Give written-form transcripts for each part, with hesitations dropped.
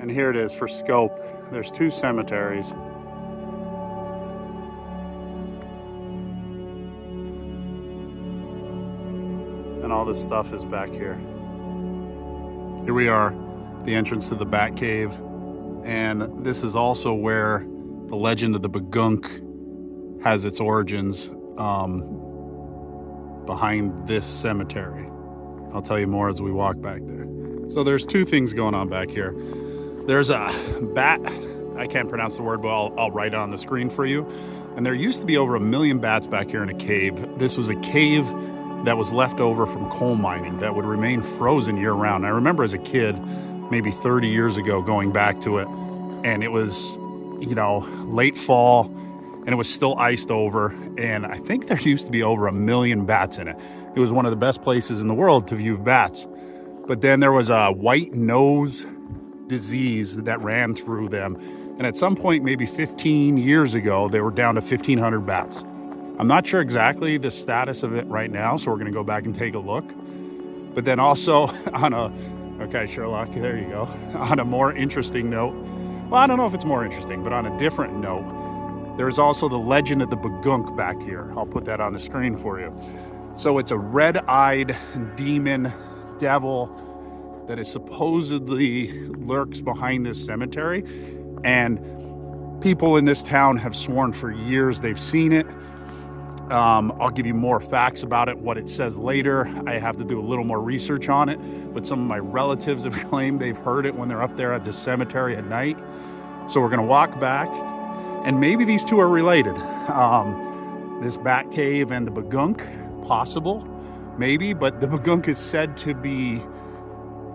And here it is for scope. There's 2 cemeteries. And all this stuff is back here. Here we are, the entrance to the Bat Cave. And this is also where the legend of the Bagunk has its origins, behind this cemetery. I'll tell you more as we walk back there. So there's 2 things going on back here. There's a bat, I can't pronounce the word, but I'll write it on the screen for you. And there used to be over 1 million bats back here in a cave. This was a cave that was left over from coal mining that would remain frozen year round. I remember as a kid, maybe 30 years ago, going back to it, and it was, you know, late fall, and it was still iced over, and I think there used to be over 1 million bats in it. It was one of the best places in the world to view bats. But then there was a white nose disease that ran through them, and at some point, maybe 15 years ago, they were down to 1,500 bats. I'm not sure exactly the status of it right now, so we're going to go back and take a look. But then also on a, okay, Sherlock, there you go. On a more interesting note, well, I don't know if it's more interesting, but on a different note, there's also the legend of the Bagunk back here. I'll put that on the screen for you. So it's a red-eyed demon devil that is supposedly lurks behind this cemetery. And people in this town have sworn for years they've seen it. I'll give you more facts about it, what it says later. I have to do a little more research on it, but some of my relatives have claimed they've heard it when they're up there at the cemetery at night. So we're gonna walk back, and maybe these 2 are related. This Bat Cave and the Bagunk, possible, maybe, but the Bagunk is said to be,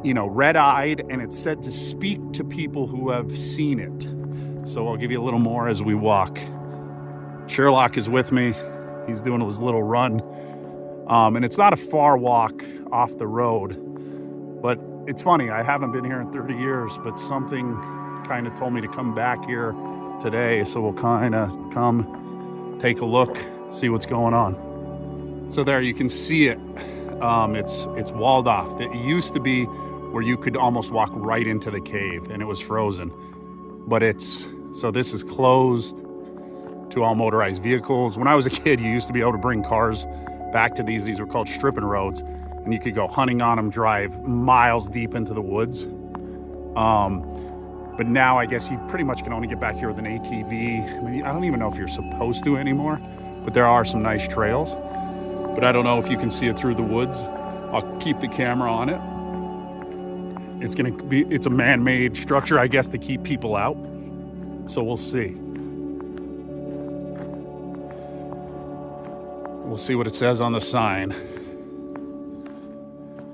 you know, red-eyed, and it's said to speak to people who have seen it. So I'll give you a little more as we walk. Sherlock is with me. He's doing his little run. And it's not a far walk off the road, but it's funny. I haven't been here in 30 years, but something kind of told me to come back here today. So we'll kind of come take a look, see what's going on. So there you can see it. It's walled off. It used to be where you could almost walk right into the cave, and it was frozen. But so this is closed to all motorized vehicles. When I was a kid, you used to be able to bring cars back to these. These were called stripping roads, and you could go hunting on them, drive miles deep into the woods. But now I guess you pretty much can only get back here with an ATV. I mean, I don't even know if you're supposed to anymore, but there are some nice trails. But I don't know if you can see it through the woods. I'll keep the camera on it. It's a man-made structure, I guess, to keep people out. So we'll see. We'll see what it says on the sign.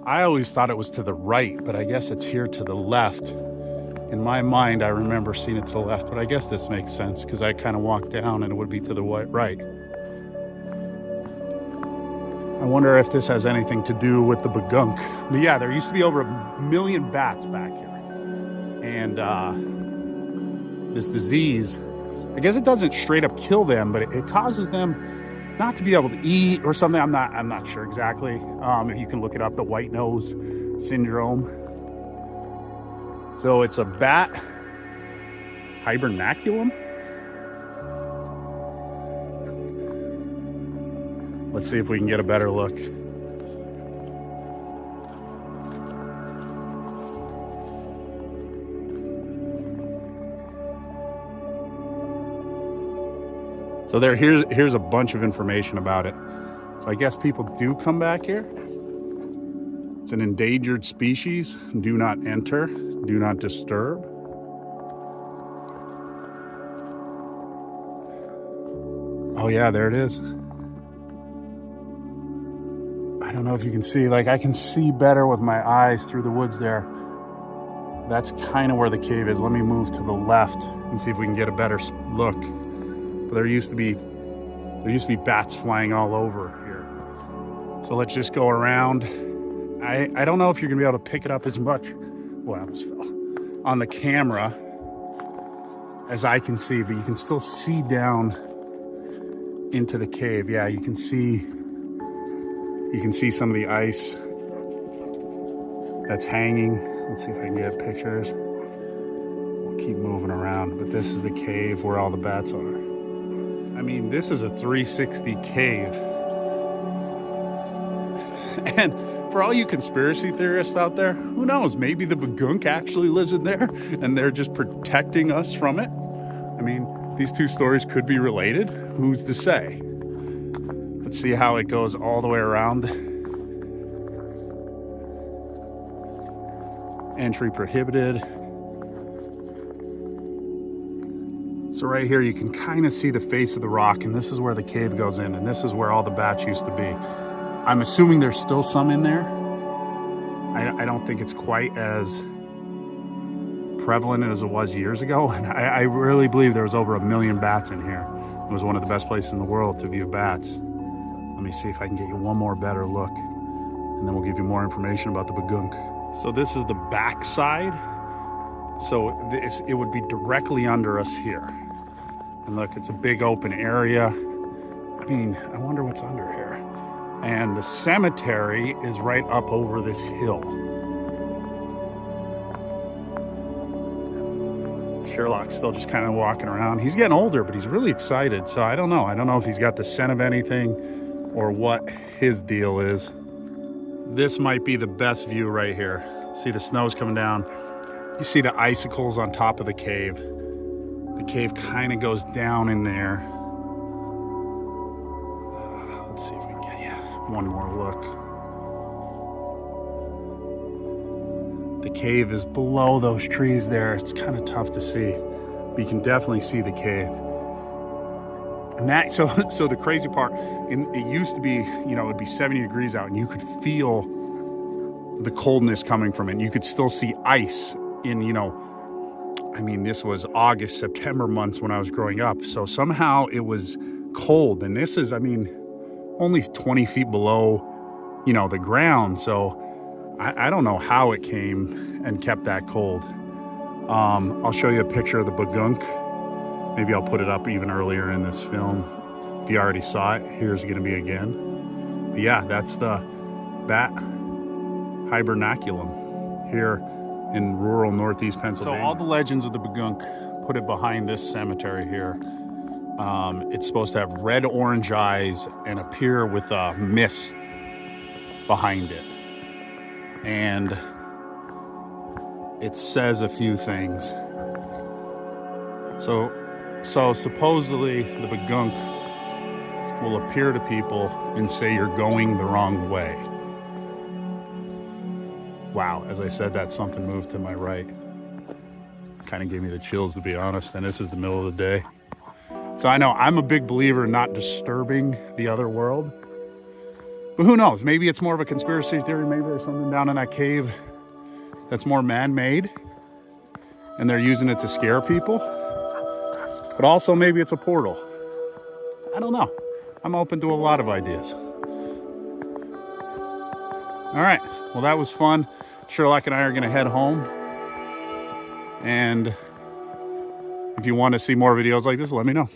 I always thought it was to the right, but I guess it's here to the left. In my mind, I remember seeing it to the left, but I guess this makes sense because I kind of walked down and it would be to the right. I wonder if this has anything to do with the Bagunk. But yeah, there used to be over 1 million bats back here. And this disease, I guess it doesn't straight up kill them, but it causes them not to be able to eat or something. I'm not sure exactly. If you can look it up, the white nose syndrome. So it's a bat hibernaculum. Let's see if we can get a better look. So here's a bunch of information about it. So I guess people do come back here. It's an endangered species. Do not enter. Do not disturb. Oh yeah, there it is. I don't know if you can see, like I can see better with my eyes through the woods there. That's kind of where the cave is. Let me move to the left and see if we can get a better look. But there used to be bats flying all over here. So let's just go around. I don't know if you're gonna be able to pick it up as much, well, I almost fell, on the camera as I can see, but you can still see down into the cave. Yeah, you can see some of the ice that's hanging. Let's see if I can get pictures. keep moving around, but this is the cave where all the bats are. I mean, this is a 360 cave. And for all you conspiracy theorists out there, who knows? Maybe the Bagunk actually lives in there and they're just protecting us from it. I mean, these two stories could be related. Who's to say? Let's see how it goes all the way around. Entry prohibited. So right here, you can kind of see the face of the rock, and this is where the cave goes in, and this is where all the bats used to be. I'm assuming there's still some in there. I don't think it's quite as prevalent as it was years ago. And I really believe there was over 1 million bats in here. It was one of the best places in the world to view bats. Let me see if I can get you one more better look, and then we'll give you more information about the Bagunk. So this is the back side. So it would be directly under us here. And look, it's a big open area. I mean, I wonder what's under here. And the cemetery is right up over this hill. Sherlock's still just kind of walking around. He's getting older, but he's really excited. So I don't know. I don't know if he's got the scent of anything or what his deal is. This might be the best view right here. See, the snow's coming down. You see the icicles on top of the cave. The cave kind of goes down in there. Let's see if we can get you one more look. The cave is below those trees there. It's kind of tough to see, but you can definitely see the cave. And that, so the crazy part, it used to be, you know, it'd be 70 degrees out and you could feel the coldness coming from it. And you could still see ice in, you know, I mean, this was August, September months when I was growing up. So somehow it was cold. And this is, I mean, only 20 feet below, you know, the ground. So I don't know how it came and kept that cold. I'll show you a picture of the Bagunk. Maybe I'll put it up even earlier in this film. If you already saw it, here's gonna be again. But yeah, that's the bat hibernaculum here in rural northeast Pennsylvania. So all the legends of the Bagunk put it behind this cemetery here. It's supposed to have red-orange eyes and appear with a mist behind it. And it says a few things. So supposedly the Bagunk will appear to people and say you're going the wrong way. Wow, as I said that, something moved to my right. Kind of gave me the chills, to be honest, and this is the middle of the day. So I know I'm a big believer in not disturbing the other world. But who knows? Maybe it's more of a conspiracy theory. Maybe there's something down in that cave that's more man-made and they're using it to scare people. But also maybe it's a portal. I don't know. I'm open to a lot of ideas. All right, well, that was fun. Sherlock and I are gonna head home. And if you want to see more videos like this, let me know.